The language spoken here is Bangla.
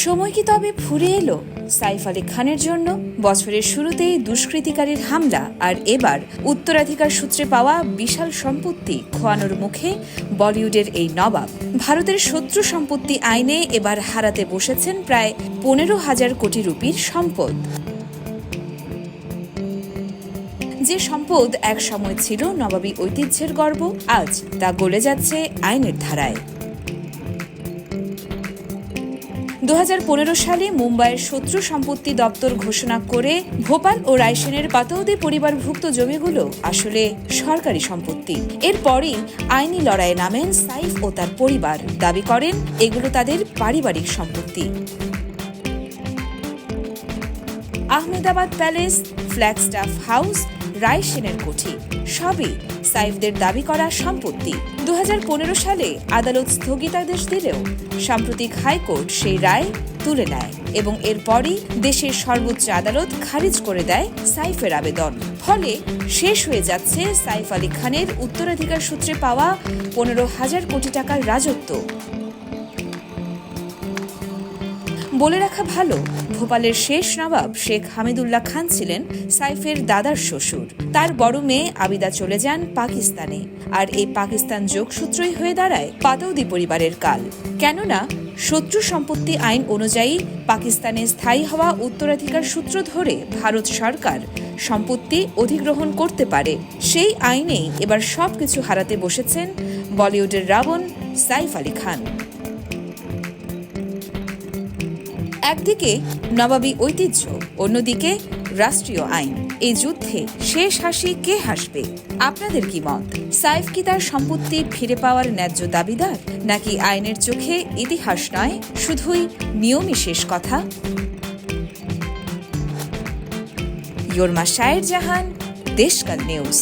সময় কি তবে ফুরিয়ে এলো সাইফ আলী খানের জন্য? বছরের শুরুতেই দুষ্কৃতিকারীর হামলা আর এবার উত্তরাধিকার সূত্রে পাওয়া বিশাল সম্পত্তি খোয়ানোর মুখে বলিউডের এই নবাব ভারতের শত্রু সম্পত্তি আইনে এবার হারাতে বসেছেন প্রায় 15,000 কোটি রুপির সম্পদ। যে সম্পদ এক সময় ছিল নবাবী ঐতিহ্যের গর্ব, আজ তা গলে যাচ্ছে আইনের ধারায়। 2015 সালে মুম্বাইয়ের শত্রু সম্পত্তি দপ্তর ঘোষণা করে ভোপাল ও রায়সেনের পাতৌদি পরিবারভুক্ত জমিগুলো আসলে সরকারি সম্পত্তি। এরপরই আইনি লড়াইয়ে নামেন সাইফ ও তার পরিবার, দাবি করেন এগুলো তাদের পারিবারিক সম্পত্তি। আহমেদাবাদ প্যালেস, ফ্ল্যাগস্টাফ হাউস, রায়সেনের কোঠি সবই সাইফদের দাবি করা সম্পত্তি। 2015 সালে আদালত স্থগিতাদেশ দিলেও সাম্প্রতিক হাইকোর্ট সেই রায় তুলে নেয় এবং এরপরই দেশের সর্বোচ্চ আদালত খারিজ করে দেয় সাইফের আবেদন। ফলে শেষ হয়ে যাচ্ছে সাইফ আলী খানের উত্তরাধিকার সূত্রে পাওয়া 15,000 কোটি টাকার রাজত্ব। বলে রাখা ভালো, ভোপালের শেষ নবাব শেখ হামিদুল্লাহ খান ছিলেন সাইফের দাদার শ্বশুর। তার বড় মেয়ে আবিদা চলে যান পাকিস্তানে, আর এই পাকিস্তান যোগসূত্রই হয়ে দাঁড়ায় পাতৌদি পরিবারের কাল। কেননা শত্রু সম্পত্তি আইন অনুযায়ী পাকিস্তানে স্থায়ী হওয়া উত্তরাধিকার সূত্র ধরে ভারত সরকার সম্পত্তি অধিগ্রহণ করতে পারে। সেই আইনেই এবার সবকিছু হারাতে বসেছেন বলিউডের রাবণ সাইফ আলী খান। একদিকে নবাবী ঐতিহ্য, অন্যদিকে রাষ্ট্রীয় আইন। এই যুদ্ধে শেষ হাসি কে হাসবে? আপনাদের কি মত? সাইফ কি তার সম্পত্তি ফিরে পাওয়ার ন্যায্য দাবিদার, নাকি আইনের চোখে ইতিহাস নয়, শুধুই নিয়মই শেষ কথা? ইয়োরমা শায়ের জাহান, দেশকাল নিউজ।